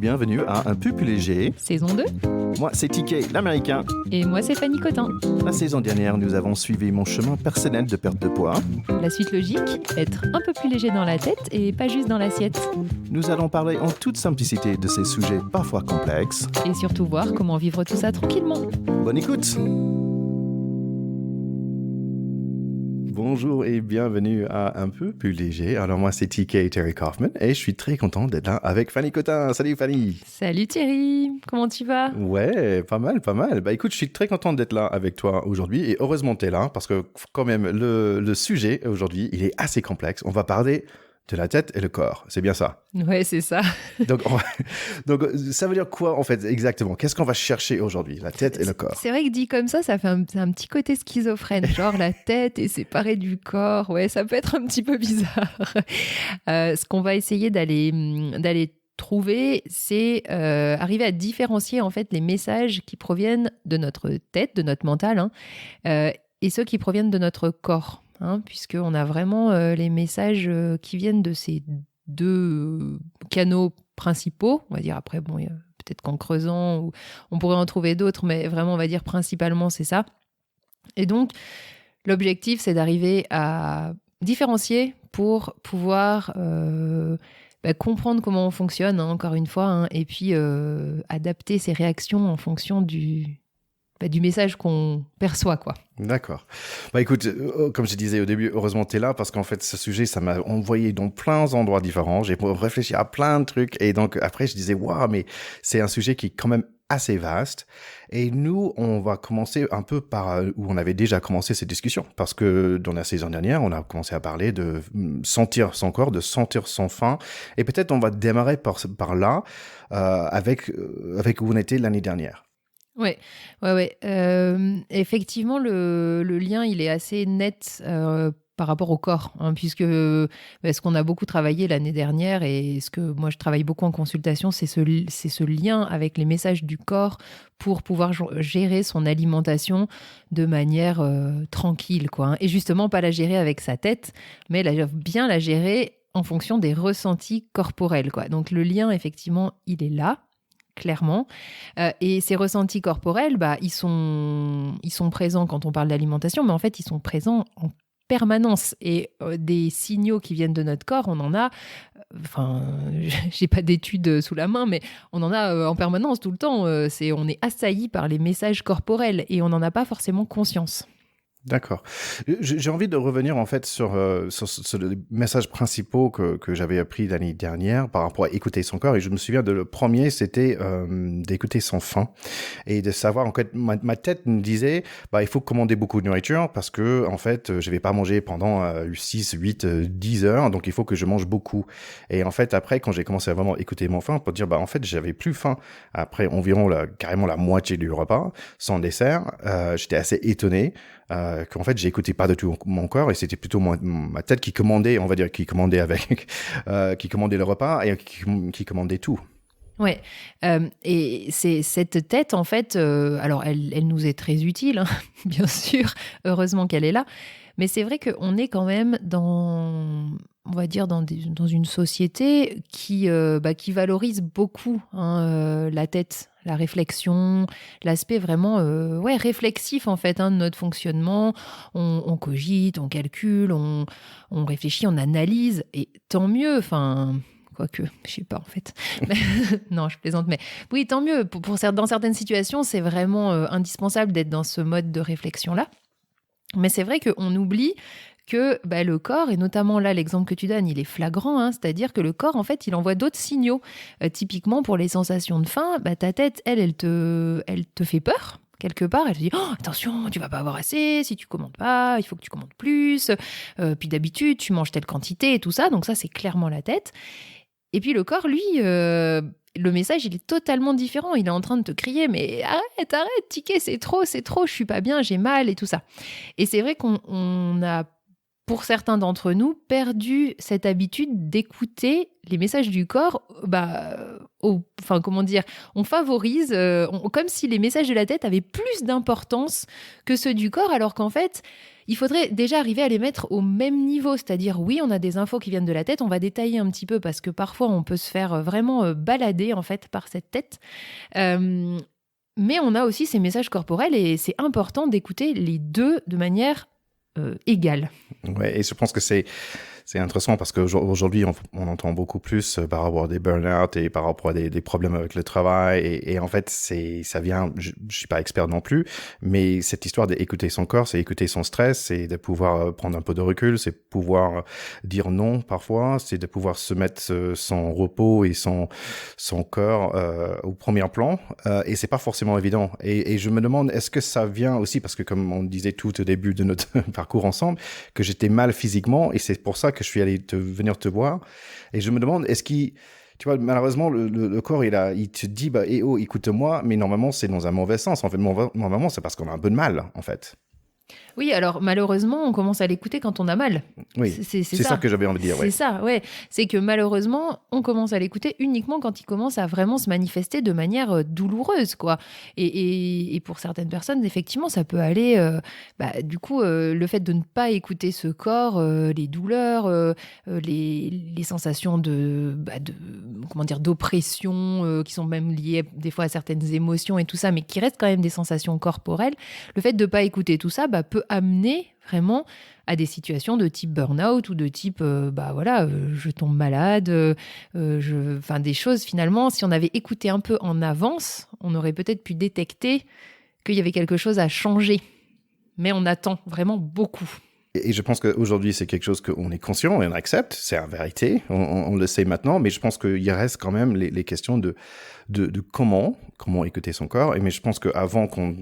bienvenue à Un peu plus léger. Saison 2. Moi, c'est TK, l'américain. Et moi, c'est Fanny Cotin. La saison dernière, nous avons suivi mon chemin personnel de perte de poids. La suite logique, être un peu plus léger dans la tête et pas juste dans l'assiette. Nous allons parler en toute simplicité de ces sujets parfois complexes. Et surtout voir comment vivre tout ça tranquillement. Bonne écoute! Bonjour et bienvenue à Un peu plus léger. Alors moi, c'est TK Terry Kaufman et je suis très content d'être là avec Fanny Cotin. Salut Fanny! Salut Thierry, comment tu vas? Ouais, pas mal. Bah écoute, je suis très content d'être là avec toi aujourd'hui et heureusement t'es là parce que quand même, le sujet aujourd'hui, il est assez complexe. On va parler de la tête et le corps, c'est bien ça? Ouais, c'est ça. Donc, ça veut dire quoi en fait exactement? Qu'est-ce qu'on va chercher aujourd'hui, la tête et le corps? C'est vrai que dit comme ça fait un petit côté schizophrène, genre la tête est séparée du corps. Ouais, ça peut être un petit peu bizarre. Ce qu'on va essayer d'aller trouver, c'est arriver à différencier en fait les messages qui proviennent de notre tête, de notre mental, et ceux qui proviennent de notre corps. Puisqu'on a vraiment les messages qui viennent de ces deux canaux principaux, on va dire. Après, bon, peut-être qu'en creusant, on pourrait en trouver d'autres, mais vraiment, on va dire principalement, c'est ça. Et donc, l'objectif, c'est d'arriver à différencier pour pouvoir comprendre comment on fonctionne, encore une fois, et puis adapter ses réactions en fonction du message qu'on perçoit, quoi. D'accord. Bah écoute, comme je disais au début, heureusement t'es là parce qu'en fait ce sujet, ça m'a envoyé dans plein d'endroits différents. J'ai réfléchi à plein de trucs et donc après je disais waouh, mais c'est un sujet qui est quand même assez vaste. Et nous, on va commencer un peu par où on avait déjà commencé cette discussion parce que dans la saison dernière, on a commencé à parler de sentir son corps, de sentir son faim. Et peut-être on va démarrer par là avec où on était l'année dernière. Ouais. Effectivement, le lien, il est assez net par rapport au corps, puisque ce qu'on a beaucoup travaillé l'année dernière et ce que moi je travaille beaucoup en consultation, c'est ce lien avec les messages du corps pour pouvoir gérer son alimentation de manière tranquille, quoi. Et justement, pas la gérer avec sa tête, mais bien la gérer en fonction des ressentis corporels, quoi. Donc le lien, effectivement, il est là. Clairement. Et ces ressentis corporels, ils sont présents quand on parle d'alimentation, mais en fait, ils sont présents en permanence. Et des signaux qui viennent de notre corps, on en a, j'ai pas d'études sous la main, mais on en a en permanence tout le temps. On est assailli par les messages corporels et on n'en a pas forcément conscience. D'accord. J'ai envie de revenir en fait sur les messages principaux que j'avais appris l'année dernière par rapport à écouter son corps. Et je me souviens le premier, c'était d'écouter son faim et de savoir en fait ma tête me disait il faut commander beaucoup de nourriture parce que en fait je vais pas manger pendant 6, 8, 10 heures, donc il faut que je mange beaucoup. Et en fait après quand j'ai commencé à vraiment écouter mon faim pour dire en fait j'avais plus faim après environ carrément la moitié du repas sans dessert, j'étais assez étonné. Qu'en fait j'écoutais pas du tout mon corps et c'était plutôt ma tête qui commandait, on va dire, qui commandait le repas et qui commandait tout. Ouais, et c'est cette tête en fait, alors elle nous est très utile, bien sûr, heureusement qu'elle est là, mais c'est vrai qu'on est quand même dans une société qui valorise beaucoup la tête, la réflexion, l'aspect vraiment réflexif en fait de notre fonctionnement. On cogite, on calcule, on réfléchit, on analyse, et tant mieux, quoique, je sais pas en fait. Non, je plaisante, mais oui, tant mieux. Dans certaines situations, c'est vraiment indispensable d'être dans ce mode de réflexion-là. Mais c'est vrai qu'on oublie que le corps, et notamment là, l'exemple que tu donnes, il est flagrant, c'est-à-dire que le corps, en fait, il envoie d'autres signaux. Typiquement, pour les sensations de faim, ta tête, elle te fait peur. Quelque part, elle te dit « attention, tu vas pas avoir assez, si tu commandes pas, il faut que tu commandes plus, puis d'habitude, tu manges telle quantité et tout ça. » Donc ça, c'est clairement la tête. Et puis le corps, lui, le message, il est totalement différent. Il est en train de te crier « mais arrête, Ticket, c'est trop, je suis pas bien, j'ai mal » et tout ça. Et c'est vrai qu'on a pour certains d'entre nous, perdu cette habitude d'écouter les messages du corps. Enfin, comment dire, on favorise, comme si les messages de la tête avaient plus d'importance que ceux du corps, alors qu'en fait, il faudrait déjà arriver à les mettre au même niveau. C'est-à-dire, oui, on a des infos qui viennent de la tête, on va détailler un petit peu parce que parfois, on peut se faire vraiment balader en fait par cette tête. Mais on a aussi ces messages corporels et c'est important d'écouter les deux de manière égale. Ouais, et je pense que c'est intéressant parce qu'aujourd'hui, on entend beaucoup plus par rapport à des burn-out et par rapport à des problèmes avec le travail. Et en fait, ça vient, je suis pas expert non plus, mais cette histoire d'écouter son corps, c'est écouter son stress, c'est de pouvoir prendre un peu de recul, c'est pouvoir dire non parfois, c'est de pouvoir se mettre son repos et son corps au premier plan. Et c'est pas forcément évident. Et je me demande, est-ce que ça vient aussi, parce que comme on disait tout au début de notre parcours ensemble, que j'étais mal physiquement, et c'est pour ça que je suis allé venir te voir. Et je me demande, tu vois, malheureusement, le corps, il te dit, oh, écoute-moi, mais normalement, c'est dans un mauvais sens. En fait, normalement, c'est parce qu'on a un peu de mal, en fait. Oui, alors malheureusement, on commence à l'écouter quand on a mal. Oui, c'est ça que j'avais envie de dire. C'est ça, ouais. C'est que malheureusement, on commence à l'écouter uniquement quand il commence à vraiment se manifester de manière douloureuse, quoi. Et pour certaines personnes, effectivement, ça peut aller... du coup, le fait de ne pas écouter ce corps, les douleurs, les sensations d'oppression, qui sont même liées des fois à certaines émotions et tout ça, mais qui restent quand même des sensations corporelles, le fait de ne pas écouter tout ça peut amener vraiment à des situations de type burn-out ou de type, je tombe malade, des choses finalement, si on avait écouté un peu en avance, on aurait peut-être pu détecter qu'il y avait quelque chose à changer. Mais on attend vraiment beaucoup. Et je pense qu'aujourd'hui, c'est quelque chose qu'on est conscient et on accepte, c'est la vérité, on le sait maintenant, mais je pense qu'il reste quand même les questions de comment écouter son corps. Mais je pense qu'avant qu'on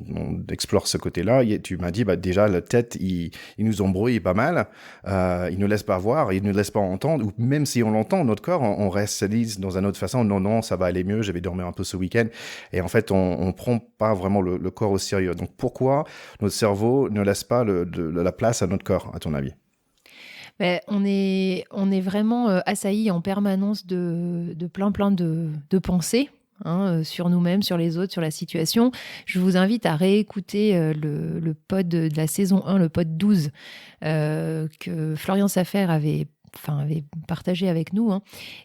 explore ce côté-là, tu m'as dit, déjà, la tête, il nous embrouille pas mal, il ne laisse pas voir, il ne laisse pas entendre, ou même si on l'entend, notre corps, on reste dans une autre façon, non, ça va aller mieux, je vais dormir un peu ce week-end. Et en fait, on prend pas vraiment le corps au sérieux. Donc pourquoi notre cerveau ne laisse pas la place à notre corps, à ton avis? On est vraiment assailli en permanence de plein de pensées, sur nous-mêmes, sur les autres, sur la situation. Je vous invite à réécouter le pod de la saison 1, le pod 12, que Florian Safer avait partagé avec nous.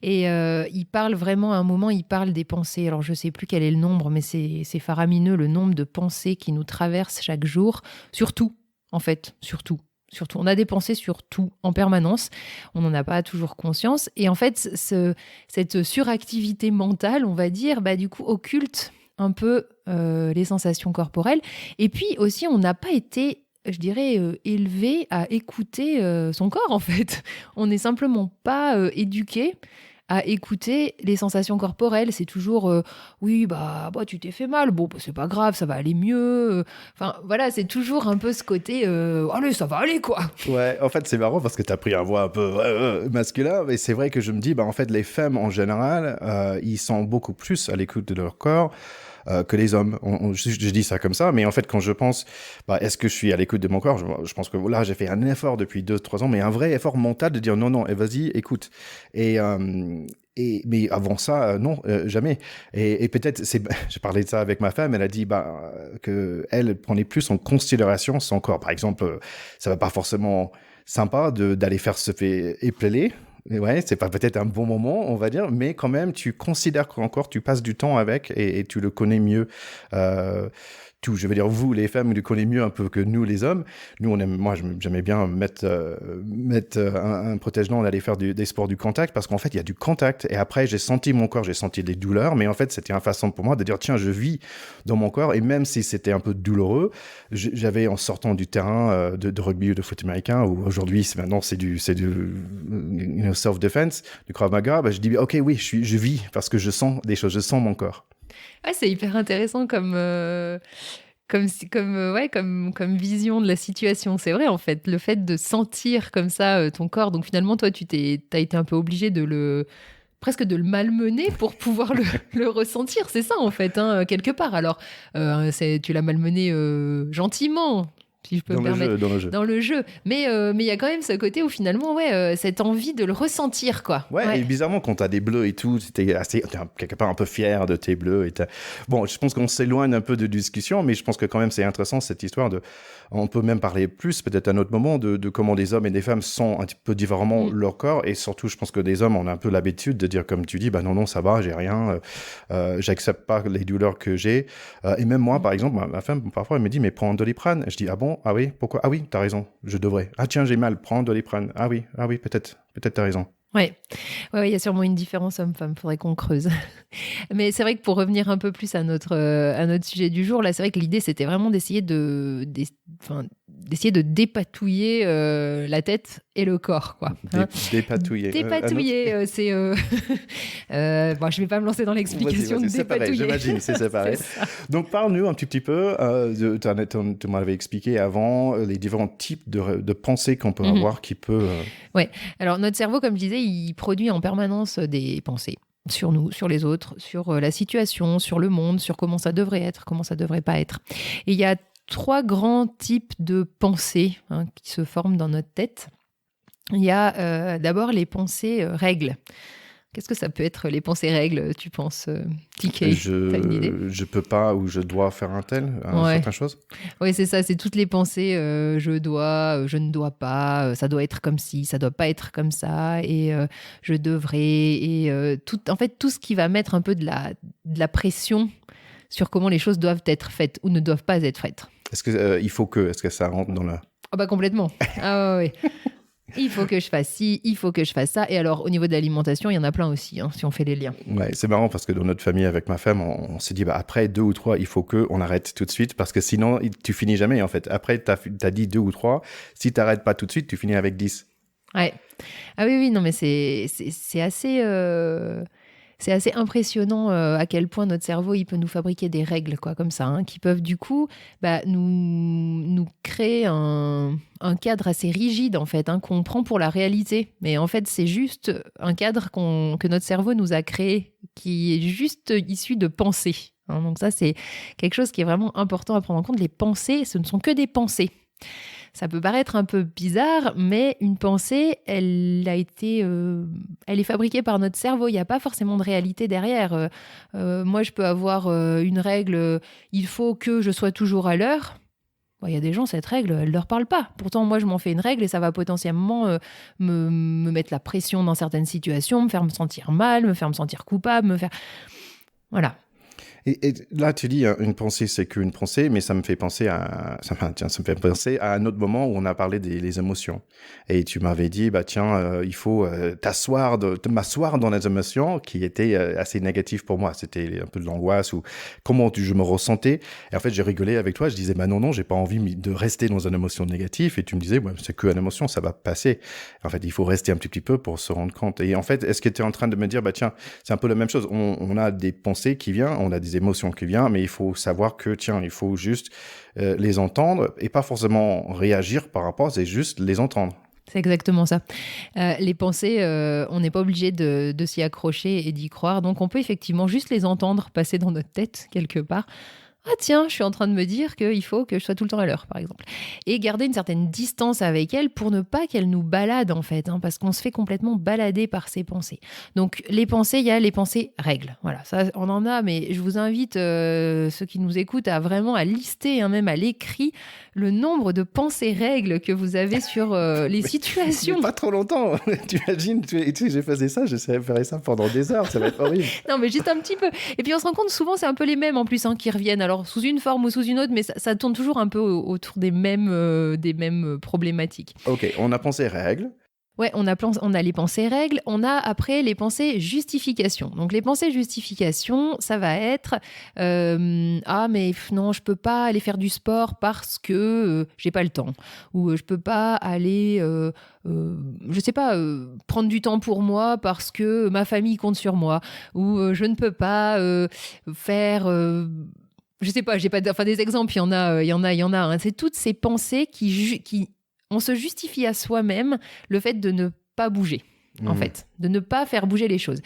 Et il parle vraiment, à un moment, il parle des pensées. Alors, je ne sais plus quel est le nombre, mais c'est faramineux, le nombre de pensées qui nous traversent chaque jour. Surtout, en fait, surtout. On a des pensées sur tout, en permanence. On n'en a pas toujours conscience. Et en fait, cette suractivité mentale, on va dire, du coup, occulte un peu les sensations corporelles. Et puis aussi, on n'a pas été, je dirais, élevé à écouter son corps, en fait. On n'est simplement pas éduqué à écouter les sensations corporelles. C'est toujours oui, tu t'es fait mal, c'est pas grave, ça va aller mieux. Enfin voilà, c'est toujours un peu ce côté allez, ça va aller, quoi. Ouais, en fait c'est marrant parce que t'as pris un voix un peu masculin, mais c'est vrai que je me dis en fait les femmes en général ils sont beaucoup plus à l'écoute de leur corps que les hommes. Je dis ça comme ça, mais en fait, quand je pense, est-ce que je suis à l'écoute de mon corps, je pense que là, j'ai fait un effort depuis 2-3 ans, mais un vrai effort mental de dire non, et vas-y, écoute. Mais avant ça, non, jamais. Et peut-être, j'ai parlé de ça avec ma femme, elle a dit que elle prenait plus en considération son corps. Par exemple, ça va pas forcément sympa d'aller faire se faire épeler. Ouais, c'est pas peut-être un bon moment, on va dire, mais quand même, tu considères qu'encore tu passes du temps avec et tu le connais mieux. Je veux dire, vous, les femmes, vous le connaissez mieux un peu que nous, les hommes. Nous, j'aimais bien mettre un protège-dents, on allait faire des sports du contact, parce qu'en fait, il y a du contact. Et après, j'ai senti mon corps, j'ai senti des douleurs, mais en fait, c'était une façon pour moi de dire, tiens, je vis dans mon corps, et même si c'était un peu douloureux, j'avais, en sortant du terrain de rugby ou de foot américain, où aujourd'hui, maintenant, c'est du self-defense, du Krav Maga, je dis, ok, oui, je vis, parce que je sens des choses, je sens mon corps. Ouais, c'est hyper intéressant comme vision de la situation. C'est vrai, en fait, le fait de sentir comme ça ton corps. Donc finalement, toi, t'as été un peu obligé presque de le malmener pour pouvoir le ressentir. C'est ça, en fait, quelque part. Alors, tu l'as malmené gentiment. si je peux me permettre. Dans le jeu. Mais il y a quand même ce côté où finalement, cette envie de le ressentir, quoi. Ouais, et bizarrement, quand t'as des bleus et tout, t'es quelque part un peu fier de tes bleus. Bon, je pense qu'on s'éloigne un peu de discussion, mais je pense que quand même c'est intéressant cette histoire on peut même parler plus, peut-être à un autre moment, de comment des hommes et des femmes sont un petit peu différemment leur corps. Et surtout, je pense que des hommes, on a un peu l'habitude de dire, comme tu dis, bah non, ça va, j'ai rien, j'accepte pas les douleurs que j'ai. Et même moi, par exemple, ma femme, parfois, elle me dit, mais prends un Doliprane. Je dis, ah bon, ah oui, pourquoi? Ah oui, t'as raison, je devrais. Ah tiens, j'ai mal, prends un Doliprane. Ah oui, peut-être t'as raison. Ouais, il y a sûrement une différence homme-femme, faudrait qu'on creuse. Mais c'est vrai que pour revenir un peu plus à notre sujet du jour, là, c'est vrai que l'idée, c'était vraiment d'essayer d'essayer de dépatouiller la tête et le corps, quoi. Dépatouiller. Dépatouiller, c'est... bon, je vais pas me lancer dans l'explication de dépatouiller. J'imagine, c'est séparé. Donc, parle-nous un petit peu, tu m'avais expliqué avant, les différents types de pensées qu'on peut avoir qui peut... Ouais, alors notre cerveau, comme je disais, il produit en permanence des pensées sur nous, sur les autres, sur la situation, sur le monde, sur comment ça devrait être, comment ça devrait pas être. Et il y a 3 grands types de pensées qui se forment dans notre tête. Il y a d'abord les pensées règles. Qu'est-ce que ça peut être, les pensées règles, tu penses, TK? T'as une idée? Je peux pas ou je dois faire certaines choses. Oui, c'est ça, c'est toutes les pensées je dois, je ne dois pas, ça doit être comme ci, ça doit pas être comme ça, et je devrais, et en fait, tout ce qui va mettre un peu de la pression sur comment les choses doivent être faites ou ne doivent pas être faites. Est-ce que ça rentre dans la... Ah bah complètement. Ah ouais. Il faut que je fasse ci, il faut que je fasse ça. Et alors, au niveau de l'alimentation, il y en a plein aussi, si on fait les liens. Ouais, c'est marrant parce que dans notre famille, avec ma femme, on s'est dit, après 2 ou 3, il faut qu'on arrête tout de suite parce que sinon, tu finis jamais, en fait. Après, t'as dit 2 ou 3. Si t'arrêtes pas tout de suite, tu finis avec 10. Ouais. Ah oui, non, mais c'est assez... C'est assez impressionnant à quel point notre cerveau il peut nous fabriquer des règles comme ça, qui peuvent du coup nous créer un cadre assez rigide en fait, qu'on prend pour la réalité. Mais en fait, c'est juste un cadre que notre cerveau nous a créé, qui est juste issu de pensées. Donc ça, c'est quelque chose qui est vraiment important à prendre en compte. Les pensées, ce ne sont que des pensées. Ça peut paraître un peu bizarre, mais une pensée, elle est fabriquée par notre cerveau. Il n'y a pas forcément de réalité derrière. Moi, je peux avoir une règle, il faut que je sois toujours à l'heure. Il y a des gens, cette règle, elle ne leur parle pas. Pourtant, moi, je m'en fais une règle et ça va potentiellement me mettre la pression dans certaines situations, me faire me sentir mal, me faire me sentir coupable, Voilà. Et là, tu dis, une pensée, c'est qu'une pensée, mais ça me fait penser à un autre moment où on a parlé des émotions. Et tu m'avais dit, il faut m'asseoir dans les émotions qui étaient assez négatives pour moi. C'était un peu de l'angoisse ou je me ressentais. Et en fait, j'ai rigolé avec toi. Je disais, non, j'ai pas envie de rester dans une émotion négative. Et tu me disais, c'est qu'une émotion, ça va passer. En fait, il faut rester un petit peu pour se rendre compte. Et en fait, est-ce que tu es en train de me dire, c'est un peu la même chose. On a des pensées qui viennent, on a des émotions qui viennent, mais il faut savoir que, il faut juste les entendre et pas forcément réagir par rapport, c'est juste les entendre. C'est exactement ça. Les pensées, on n'est pas obligé de s'y accrocher et d'y croire, donc on peut effectivement juste les entendre passer dans notre tête quelque part. Ah tiens, je suis en train de me dire qu'il faut que je sois tout le temps à l'heure, par exemple. Et garder une certaine distance avec elle pour ne pas qu'elle nous balade, en fait, parce qu'on se fait complètement balader par ses pensées. Donc, les pensées, il y a les pensées règles. Voilà, ça, on en a, mais je vous invite, ceux qui nous écoutent, à lister, même à l'écrit, le nombre de pensées règles que vous avez sur les situations. Mais pas trop longtemps. Tu imagines, j'ai fait ça, je ferais ça pendant des heures, ça va être horrible. Non, mais juste un petit peu. Et puis, on se rend compte, souvent, c'est un peu les mêmes, en plus, qui reviennent. Alors, sous une forme ou sous une autre, mais ça tourne toujours un peu autour des mêmes problématiques. Ok, on a pensé règles. Ouais, on a les pensées règles, on a après les pensées justification. Donc les pensées justification, ça va être ah mais non, je peux pas aller faire du sport parce que j'ai pas le temps, ou je peux pas aller je sais pas prendre du temps pour moi parce que ma famille compte sur moi, ou je ne peux pas faire je sais pas, j'ai pas des exemples, il y en a. C'est toutes ces pensées qui on se justifie à soi-même le fait de ne pas bouger, en fait, de ne pas faire bouger les choses.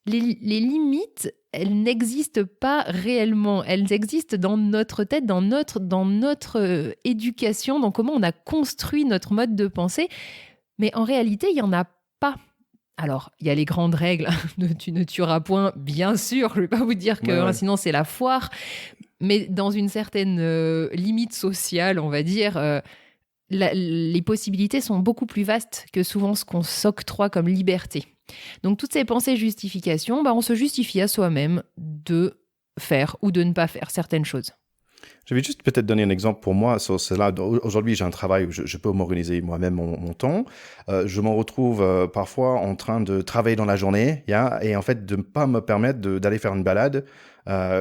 Les limites, elles n'existent pas réellement. Elles existent dans notre tête, dans notre éducation, dans comment on a construit notre mode de pensée. Mais en réalité, il n'y en a pas. Alors, il y a les grandes règles. Tu ne tueras point, bien sûr. Je ne vais pas vous dire que sinon c'est la foire. Mais dans une certaine limite sociale, on va dire, les possibilités sont beaucoup plus vastes que souvent ce qu'on s'octroie comme liberté. Donc, toutes ces pensées justifications, on se justifie à soi-même de faire ou de ne pas faire certaines choses. Je vais juste peut-être donner un exemple pour moi sur cela. Aujourd'hui, j'ai un travail où je peux m'organiser moi-même mon temps. Je m'en retrouve parfois en train de travailler dans la journée et en fait de ne pas me permettre d'aller faire une balade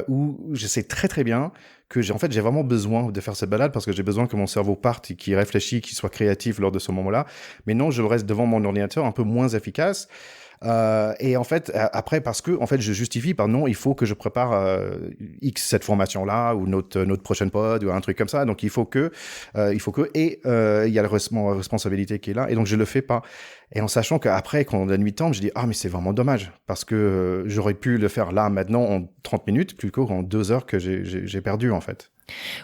où je sais très très bien que j'ai vraiment besoin de faire cette balade parce que j'ai besoin que mon cerveau parte, qu'il réfléchisse, qu'il soit créatif lors de ce moment-là. Mais non, je reste devant mon ordinateur un peu moins efficace. Et en fait, après, parce que en fait, je justifie par non, il faut que je prépare cette formation-là ou notre prochaine pod ou un truc comme ça. Donc il faut que il y a la responsabilité qui est là et donc je le fais pas. Et en sachant qu'après, quand la nuit tombe, je dis mais c'est vraiment dommage parce que j'aurais pu le faire là maintenant en 30 minutes plutôt qu'en 2 heures que j'ai perdu en fait.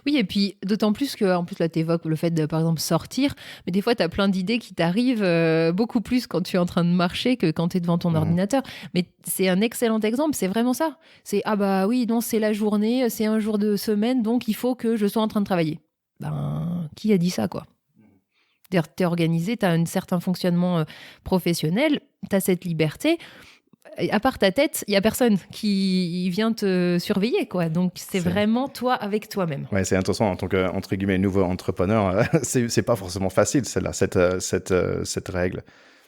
Oui, et puis d'autant plus que, en plus là, tu évoques le fait de, par exemple, sortir, mais des fois, tu as plein d'idées qui t'arrivent beaucoup plus quand tu es en train de marcher que quand tu es devant ton ordinateur. Mais c'est un excellent exemple, c'est vraiment ça. C'est, oui, non, c'est la journée, c'est un jour de semaine, donc il faut que je sois en train de travailler. Qui a dit ça, quoi ? T'es organisé, t'as un certain fonctionnement professionnel, t'as cette liberté. À part ta tête, il n'y a personne qui vient te surveiller, quoi. Donc, c'est vraiment toi avec toi-même. Ouais, c'est intéressant. En tant que, entre guillemets, nouveau entrepreneur, c'est pas forcément facile, celle-là, cette règle.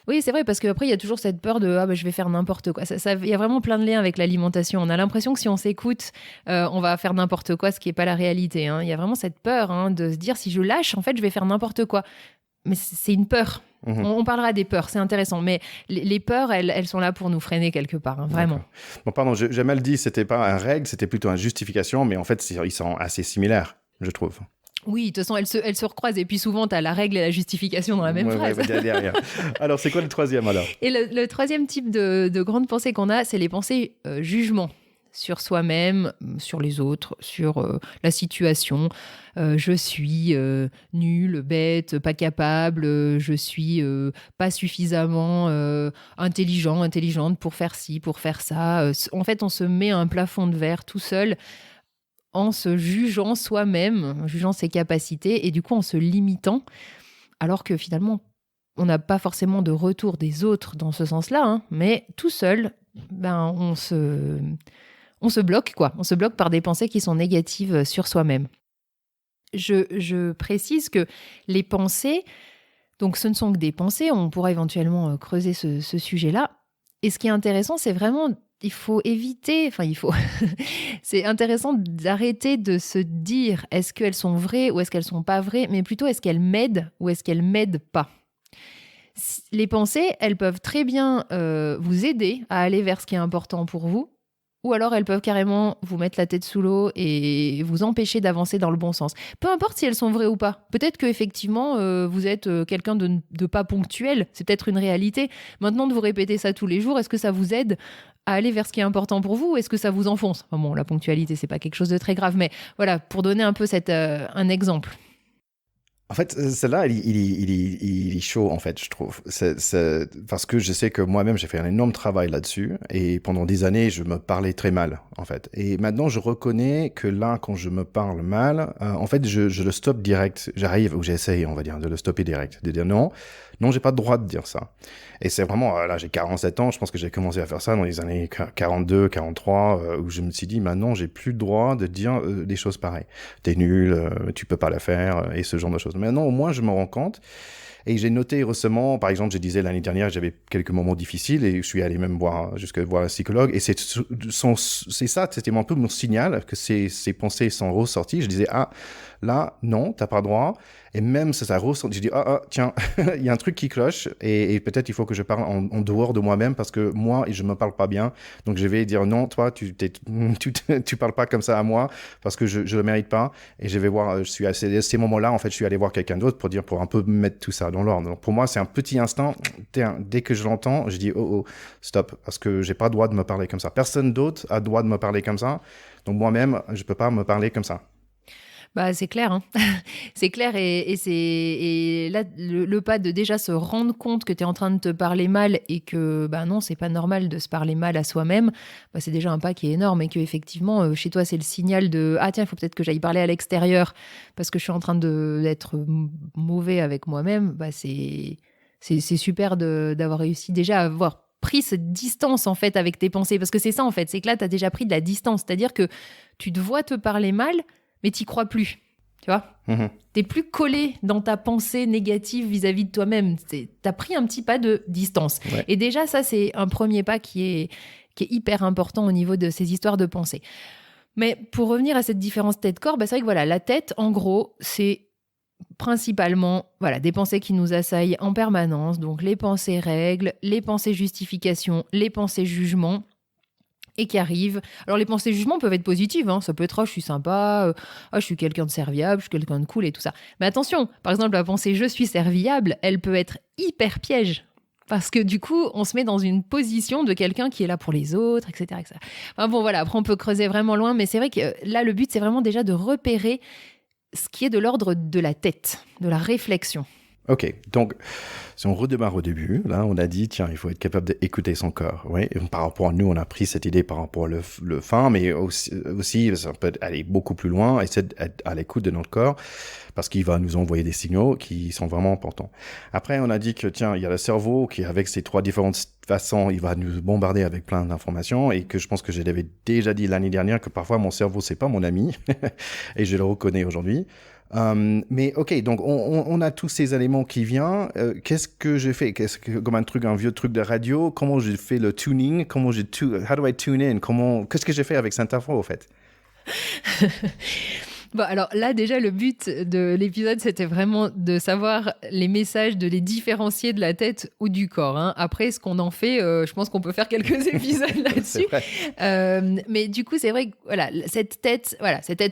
Oui, c'est vrai, parce qu'après, il y a toujours cette peur de je vais faire n'importe quoi. Il y a vraiment plein de liens avec l'alimentation. On a l'impression que si on s'écoute, on va faire n'importe quoi, ce qui n'est pas la réalité. Hein. Il y a vraiment cette peur de se dire, si je lâche, en fait, je vais faire n'importe quoi. Mais c'est une peur. On parlera des peurs, c'est intéressant. Mais les peurs, elles sont là pour nous freiner quelque part, vraiment. Bon, pardon, j'ai mal dit, c'était pas un règle, c'était plutôt une justification, mais en fait, ils sont assez similaires, je trouve. Oui, de toute façon, elles se recroisent. Et puis souvent, tu as la règle et la justification dans la même phrase. Derrière. Alors, c'est quoi le troisième alors ? Et le troisième type de grande pensée qu'on a, c'est les pensées jugement sur soi-même, sur les autres, sur la situation. Je suis nulle, bête, pas capable, je suis pas suffisamment intelligente pour faire ci, pour faire ça. En fait, on se met un plafond de verre tout seul en se jugeant soi-même, en jugeant ses capacités et du coup en se limitant, alors que finalement, on n'a pas forcément de retour des autres dans ce sens-là, mais tout seul, on se bloque, quoi. On se bloque par des pensées qui sont négatives sur soi-même. Je précise que les pensées, donc ce ne sont que des pensées, on pourra éventuellement creuser ce sujet-là. Et ce qui est intéressant, c'est vraiment, c'est intéressant d'arrêter de se dire est-ce qu'elles sont vraies ou est-ce qu'elles sont pas vraies, mais plutôt est-ce qu'elles m'aident ou est-ce qu'elles m'aident pas. Les pensées, elles peuvent très bien vous aider à aller vers ce qui est important pour vous, ou alors elles peuvent carrément vous mettre la tête sous l'eau et vous empêcher d'avancer dans le bon sens. Peu importe si elles sont vraies ou pas. Peut-être qu'effectivement, vous êtes quelqu'un de pas ponctuel. C'est peut-être une réalité. Maintenant, de vous répéter ça tous les jours, est-ce que ça vous aide à aller vers ce qui est important pour vous ou est-ce que ça vous enfonce ? Bon, la ponctualité, c'est pas quelque chose de très grave, mais voilà, pour donner un peu un exemple. En fait, celle-là, il est chaud, en fait, je trouve. Parce que je sais que moi-même, j'ai fait un énorme travail là-dessus. Et pendant des années, je me parlais très mal, en fait. Et maintenant, je reconnais que là, quand je me parle mal, en fait, je le stoppe direct. J'arrive, ou j'essaye, on va dire, de le stopper direct. De dire non, j'ai pas le droit de dire ça. Et c'est vraiment, là, j'ai 47 ans, je pense que j'ai commencé à faire ça dans les années 42, 43, où je me suis dit, maintenant, j'ai plus le droit de dire des choses pareilles. T'es nul, tu peux pas la faire, et ce genre de choses. Maintenant, au moins, je me rends compte. Et j'ai noté récemment, par exemple, je disais l'année dernière, j'avais quelques moments difficiles et je suis allé même jusqu'à voir un psychologue. Et c'est ça, c'était un peu mon signal que ces pensées sont ressorties. Je disais, Là, non, t'as pas le droit. Et même si ça ressent, je dis, tiens, il y a un truc qui cloche et peut-être il faut que je parle en dehors de moi-même parce que moi, je me parle pas bien. Donc, je vais dire, non, toi, tu parles pas comme ça à moi parce que je le mérite pas. Et je vais voir, je suis à ces moments-là, en fait, je suis allé voir quelqu'un d'autre pour un peu mettre tout ça dans l'ordre. Donc, pour moi, c'est un petit instant. Dès que je l'entends, je dis, oh, stop, parce que j'ai pas le droit de me parler comme ça. Personne d'autre a le droit de me parler comme ça. Donc, moi-même, je peux pas me parler comme ça. Bah, c'est clair, hein. C'est clair et là, le pas de déjà se rendre compte que tu es en train de te parler mal et que, bah non, c'est pas normal de se parler mal à soi-même, bah, c'est déjà un pas qui est énorme et que effectivement, chez toi, c'est le signal de ah tiens, il faut peut-être que j'aille parler à l'extérieur parce que je suis en train d'être mauvais avec moi-même. Bah, c'est super d'avoir réussi déjà à avoir pris cette distance en fait avec tes pensées parce que c'est ça en fait, c'est que là, tu as déjà pris de la distance, c'est-à-dire que tu te vois te parler mal mais t'y crois plus, tu vois. T'es plus collé dans ta pensée négative vis-à-vis de toi-même. T'as pris un petit pas de distance. Ouais. Et déjà, ça, c'est un premier pas qui est hyper important au niveau de ces histoires de pensée. Mais pour revenir à cette différence tête-corps, bah, c'est vrai que voilà, la tête, en gros, c'est principalement voilà, des pensées qui nous assaillent en permanence. Donc les pensées règles, les pensées justifications, les pensées jugements. Et qui arrivent. Alors, les pensées jugement peuvent être positives. Hein. Ça peut être « je suis sympa »,« je suis quelqu'un de serviable »,« je suis quelqu'un de cool » et tout ça. Mais attention, par exemple, la pensée « je suis serviable », elle peut être hyper piège. Parce que du coup, on se met dans une position de quelqu'un qui est là pour les autres, etc. etc. Enfin bon, voilà, après on peut creuser vraiment loin, mais c'est vrai que là, le but, c'est vraiment déjà de repérer ce qui est de l'ordre de la tête, de la réflexion. Ok, donc si on redémarre au début, là on a dit tiens il faut être capable d'écouter son corps. Oui, et par rapport à nous on a pris cette idée par rapport le fin, mais aussi ça peut aller beaucoup plus loin et c'est d'être à l'écoute de notre corps parce qu'il va nous envoyer des signaux qui sont vraiment importants. Après on a dit que tiens il y a le cerveau qui avec ses trois différentes façons il va nous bombarder avec plein d'informations et que je pense que je l'avais déjà dit l'année dernière que parfois mon cerveau c'est pas mon ami et je le reconnais aujourd'hui. Mais ok, donc on a tous ces éléments qui viennent. Qu'est-ce que j'ai fait? Comme un vieux truc de radio? Comment j'ai fait le tuning? How do I tune in? Qu'est-ce que j'ai fait avec cette info, au fait? Bon, alors là, déjà, le but de l'épisode, c'était vraiment de savoir les messages, de les différencier de la tête ou du corps. Hein. Après, ce qu'on en fait, je pense qu'on peut faire quelques épisodes là-dessus. Mais du coup, c'est vrai que voilà, cette tête,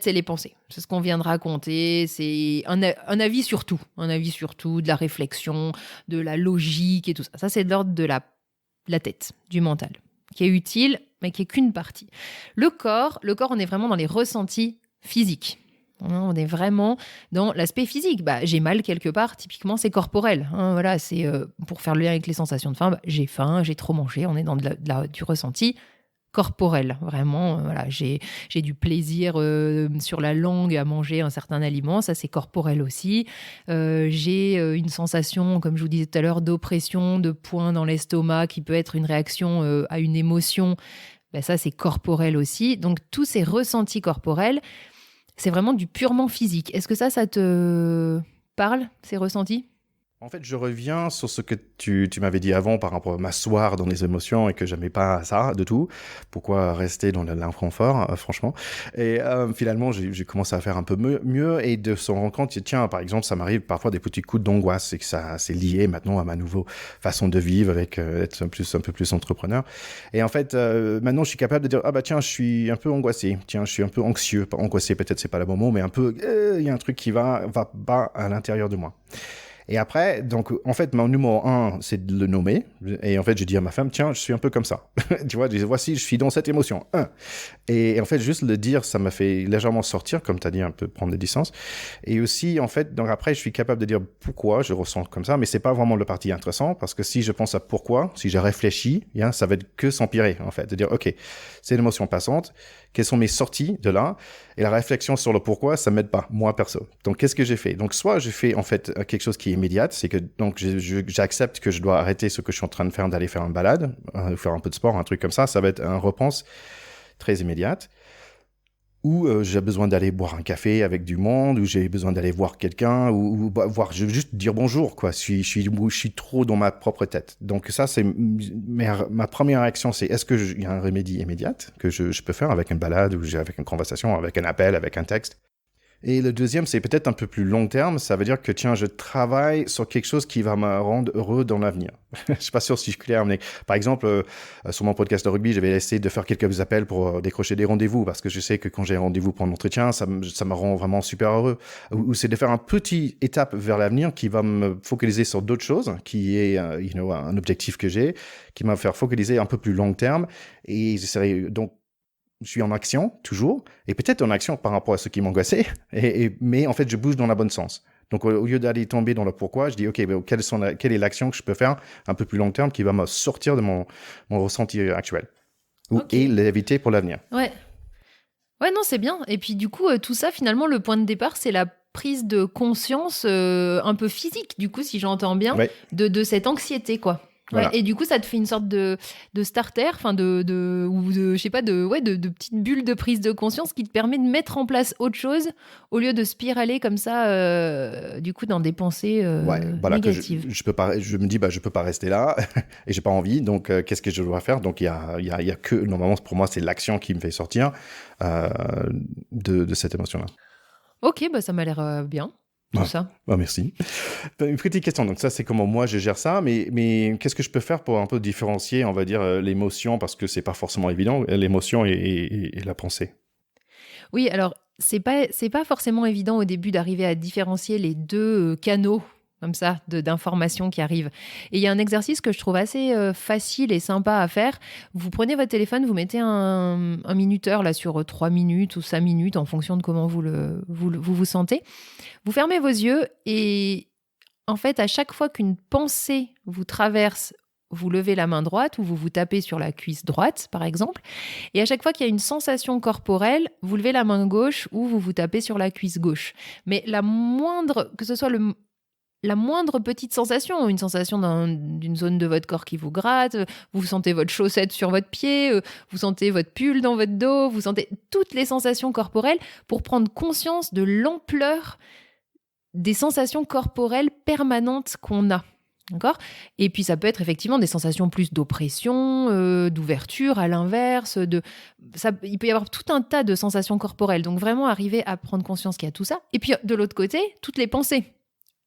c'est les pensées. C'est ce qu'on vient de raconter. C'est un avis sur tout. Un avis sur tout, de la réflexion, de la logique et tout ça. Ça, c'est de l'ordre de la tête, du mental, qui est utile, mais qui est qu'une partie. Le corps, on est vraiment dans les ressentis physiques. On est vraiment dans l'aspect physique. Bah, j'ai mal quelque part, typiquement, c'est corporel. Hein, voilà, c'est pour faire le lien avec les sensations de faim. Bah, j'ai faim, j'ai trop mangé. On est dans du ressenti corporel. Vraiment, voilà, j'ai du plaisir sur la langue à manger un certain aliment. Ça, c'est corporel aussi. J'ai une sensation, comme je vous disais tout à l'heure, d'oppression, de poing dans l'estomac, qui peut être une réaction à une émotion. Bah, ça, c'est corporel aussi. Donc, tous ces ressentis corporels, c'est vraiment du purement physique. Est-ce que ça te parle, ces ressentis ? En fait, je reviens sur ce que tu m'avais dit avant par rapport à m'asseoir dans les émotions et que j'aimais pas ça de tout. Pourquoi rester dans l'inconfort, franchement. Et finalement, j'ai commencé à faire un peu mieux et de se rendre compte, tiens, par exemple, ça m'arrive parfois des petits coups d'angoisse et que ça c'est lié maintenant à ma nouvelle façon de vivre avec être un peu plus entrepreneur. Et en fait, maintenant, je suis capable de dire, ah bah tiens, je suis un peu angoissé. Tiens, je suis un peu anxieux. Angoissé, peut-être c'est pas le bon mot, mais un peu, il y a un truc qui va pas à l'intérieur de moi. Et après, donc, en fait, mon numéro 1, c'est de le nommer. Et en fait, je dis à ma femme, tiens, je suis un peu comme ça. Tu vois, je dis, voici, je suis dans cette émotion. Et en fait, juste le dire, ça m'a fait légèrement sortir, comme tu as dit, un peu prendre des distances. Et aussi, en fait, donc après, je suis capable de dire pourquoi je ressens comme ça, mais c'est pas vraiment le parti intéressant, parce que si je pense à pourquoi, si je réfléchis, ça va être que s'empirer, en fait. De dire, OK, c'est une émotion passante, quelles sont mes sorties de là? Et la réflexion sur le pourquoi, ça m'aide pas, moi perso. Donc, qu'est-ce que j'ai fait? Donc, soit j'ai fait, en fait, quelque chose qui est immédiat, c'est que, donc, j'accepte que je dois arrêter ce que je suis en train de faire, d'aller faire une balade, faire un peu de sport, un truc comme ça va être un repense très immédiate. Ou j'ai besoin d'aller boire un café avec du monde, ou j'ai besoin d'aller voir quelqu'un, ou voir, je veux juste dire bonjour, quoi. Je suis trop dans ma propre tête. Donc ça, c'est ma première réaction, c'est est-ce qu'il y a un remède immédiat que je peux faire avec une balade, ou avec une conversation, avec un appel, avec un texte? Et le deuxième, c'est peut-être un peu plus long terme. Ça veut dire que, tiens, je travaille sur quelque chose qui va me rendre heureux dans l'avenir. Je suis pas sûr si je suis clair, mais par exemple, sur mon podcast de rugby, je vais essayer de faire quelques appels pour décrocher des rendez-vous parce que je sais que quand j'ai un rendez-vous pour un entretien, ça me rend vraiment super heureux. Ou c'est de faire un petit étape vers l'avenir qui va me focaliser sur d'autres choses, qui est, un objectif que j'ai, qui va me faire focaliser un peu plus long terme. Et j'essaierai donc je suis en action, toujours, et peut-être en action par rapport à ce qui m'angoissait, mais en fait, je bouge dans le bon sens. Donc, au lieu d'aller tomber dans le pourquoi, je dis, OK, ben, quelle est l'action que je peux faire un peu plus long terme qui va me sortir de mon ressenti actuel et l'éviter pour l'avenir. Ouais, non, c'est bien. Et puis, du coup, tout ça, finalement, le point de départ, c'est la prise de conscience un peu physique, du coup, si j'entends bien, de cette anxiété, quoi. Voilà. Ouais, et du coup, ça te fait une sorte de starter, enfin je sais pas, de petites bulles de prise de conscience qui te permet de mettre en place autre chose au lieu de spiraler comme ça, du coup, dans des pensées négatives. Je me dis, je peux pas rester là et j'ai pas envie, donc qu'est-ce que je dois faire? Donc il y a que, normalement, pour moi, c'est l'action qui me fait sortir de cette émotion-là. Ok, ça m'a l'air bien. Tout ça. Merci. Une petite question. Donc ça, c'est comment moi je gère ça, mais qu'est-ce que je peux faire pour un peu différencier, on va dire, l'émotion, parce que c'est pas forcément évident, l'émotion et la pensée. Oui, alors c'est pas forcément évident au début d'arriver à différencier les deux canaux comme ça d'informations qui arrivent. Et il y a un exercice que je trouve assez facile et sympa à faire. Vous prenez votre téléphone, vous mettez un minuteur là sur 3 minutes ou 5 minutes en fonction de comment vous sentez. Vous fermez vos yeux et en fait, à chaque fois qu'une pensée vous traverse, vous levez la main droite ou vous vous tapez sur la cuisse droite, par exemple. Et à chaque fois qu'il y a une sensation corporelle, vous levez la main gauche ou vous vous tapez sur la cuisse gauche. Mais que ce soit la moindre petite sensation, une sensation d'une zone de votre corps qui vous gratte, vous sentez votre chaussette sur votre pied, vous sentez votre pull dans votre dos, vous sentez toutes les sensations corporelles pour prendre conscience de l'ampleur des sensations corporelles permanentes qu'on a. D'accord ? Et puis ça peut être effectivement des sensations plus d'oppression, d'ouverture à l'inverse. Il peut y avoir tout un tas de sensations corporelles. Donc vraiment arriver à prendre conscience qu'il y a tout ça. Et puis de l'autre côté, toutes les pensées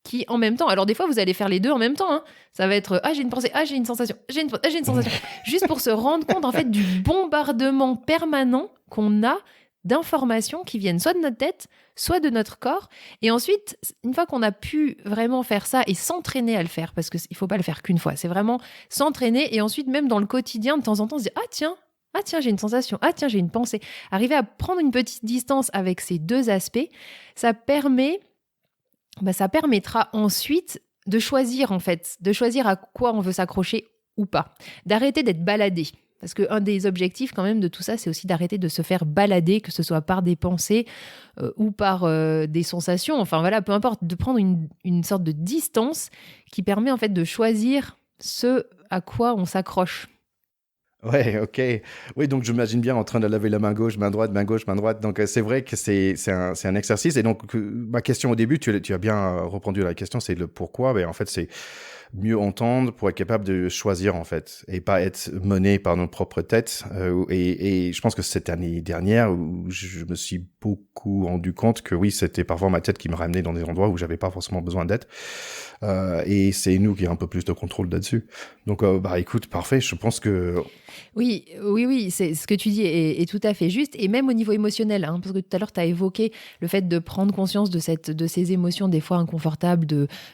qui en même temps, alors des fois vous allez faire les deux en même temps, hein. Ça va être j'ai une pensée, j'ai une sensation, j'ai une sensation, juste pour se rendre compte en fait du bombardement permanent qu'on a d'informations qui viennent soit de notre tête, soit de notre corps. Et ensuite, une fois qu'on a pu vraiment faire ça et s'entraîner à le faire, parce qu'il ne faut pas le faire qu'une fois, c'est vraiment s'entraîner et ensuite même dans le quotidien, de temps en temps, se dire ah tiens, j'ai une sensation, ah tiens, j'ai une pensée. Arriver à prendre une petite distance avec ces deux aspects, ça permettra ensuite de choisir à quoi on veut s'accrocher ou pas, d'arrêter d'être baladé. Parce qu'un des objectifs quand même de tout ça, c'est aussi d'arrêter de se faire balader, que ce soit par des pensées ou par des sensations. Enfin voilà, peu importe, de prendre une sorte de distance qui permet en fait de choisir ce à quoi on s'accroche. Ouais, ok. Oui, donc j'imagine bien en train de laver la main gauche, main droite, main gauche, main droite. Donc c'est vrai que c'est un exercice. Et donc ma question au début, tu as bien répondu à la question, c'est le pourquoi. Mais en fait, c'est mieux entendre pour être capable de choisir en fait et pas être mené par nos propres têtes. Et je pense que cette année dernière où je me suis beaucoup rendu compte que oui, c'était parfois ma tête qui me ramenait dans des endroits où j'avais pas forcément besoin d'être. Et c'est nous qui avons un peu plus de contrôle là-dessus. Donc, écoute, parfait. Je pense que... Oui, c'est ce que tu dis est tout à fait juste. Et même au niveau émotionnel, hein, parce que tout à l'heure, tu as évoqué le fait de prendre conscience de ces émotions des fois inconfortables,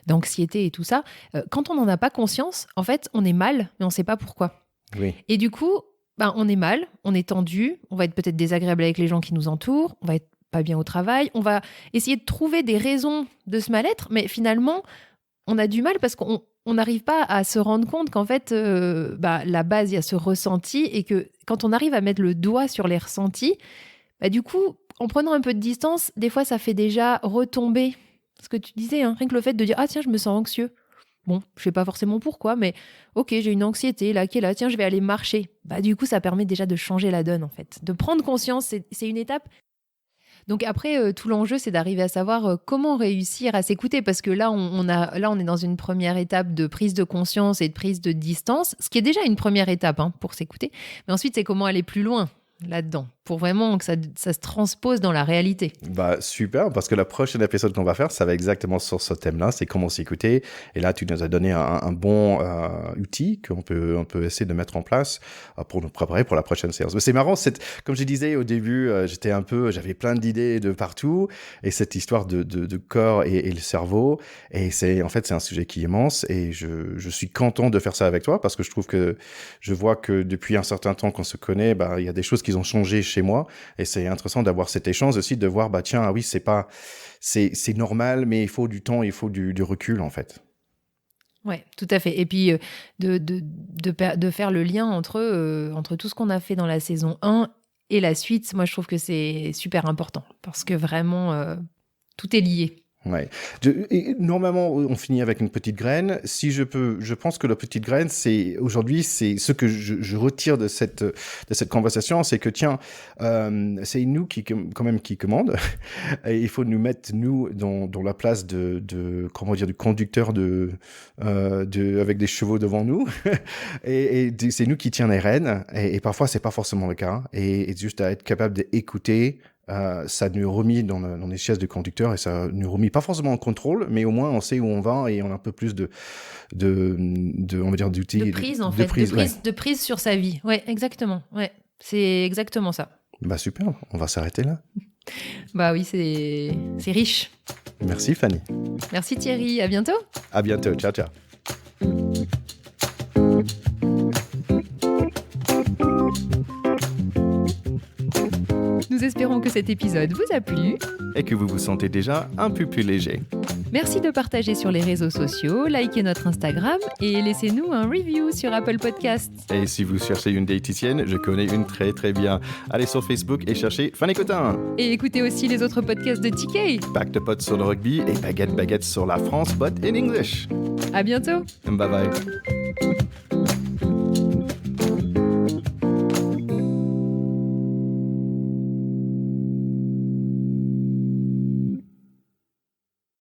d'anxiété et tout ça. Quand on n'en a pas conscience, en fait, on est mal, mais on ne sait pas pourquoi. Oui. Et du coup, on est mal, on est tendu, on va être peut-être désagréable avec les gens qui nous entourent, on va être pas bien au travail, on va essayer de trouver des raisons de ce mal-être, mais finalement, on a du mal parce qu'on n'arrive pas à se rendre compte qu'en fait, la base, il y a ce ressenti et que quand on arrive à mettre le doigt sur les ressentis, du coup, en prenant un peu de distance, des fois, ça fait déjà retomber ce que tu disais, hein, rien que le fait de dire « Ah tiens, je me sens anxieux ». Bon, je sais pas forcément pourquoi, mais ok, j'ai une anxiété là qui est là, tiens, je vais aller marcher. Du coup, ça permet déjà de changer la donne en fait. De prendre conscience, c'est une étape. Donc après, tout l'enjeu, c'est d'arriver à savoir comment réussir à s'écouter, parce que là, on est dans une première étape de prise de conscience et de prise de distance, ce qui est déjà une première étape pour s'écouter. Mais ensuite, c'est comment aller plus loin là-dedans. pour vraiment que ça se transpose dans la réalité. Bah, super, parce que la prochaine épisode qu'on va faire, ça va exactement sur ce thème-là, c'est comment s'écouter. Et là, tu nous as donné un bon outil qu'on peut essayer de mettre en place pour nous préparer pour la prochaine séance. Mais c'est marrant, comme je disais au début, j'avais plein d'idées de partout, et cette histoire de corps et le cerveau, et c'est un sujet qui est immense, et je suis content de faire ça avec toi, parce que je vois que depuis un certain temps qu'on se connaît, bah, il y a des choses qui ont changé chez moi, et c'est intéressant d'avoir cet échange aussi, de voir, bah tiens, ah oui, c'est normal, mais il faut du temps, il faut du recul, en fait. Ouais, tout à fait. Et puis, de faire le lien entre tout ce qu'on a fait dans la saison 1 et la suite, moi, je trouve que c'est super important, parce que vraiment, tout est lié. Ouais. Normalement, on finit avec une petite graine. Si je pense que la petite graine, aujourd'hui, c'est ce que je retire de cette conversation, c'est que tiens, c'est nous qui commande. Et il faut nous mettre dans la place du conducteur avec des chevaux devant nous. et c'est nous qui tient les rênes. Et parfois, c'est pas forcément le cas. Et juste à être capable d'écouter. Ça nous remet dans les chaises de conducteur, et ça nous remet pas forcément en contrôle, mais au moins on sait où on va, et on a un peu plus on va dire, d'outils. De prise, de prise sur sa vie. Ouais, exactement. Ouais, c'est exactement ça. Bah super, on va s'arrêter là. Bah oui, c'est riche. Merci Fanny. Merci Thierry, à bientôt. À bientôt, ciao ciao. Nous espérons que cet épisode vous a plu et que vous vous sentez déjà un peu plus léger. Merci de partager sur les réseaux sociaux, likez notre Instagram et laissez-nous un review sur Apple Podcasts. Et si vous cherchez une diététicienne, je connais une très très bien. Allez sur Facebook et cherchez Fanny Cotin. Et écoutez aussi les autres podcasts de TK. Back to Pot sur le rugby et Baguette sur la France, but in English. À bientôt. Bye bye.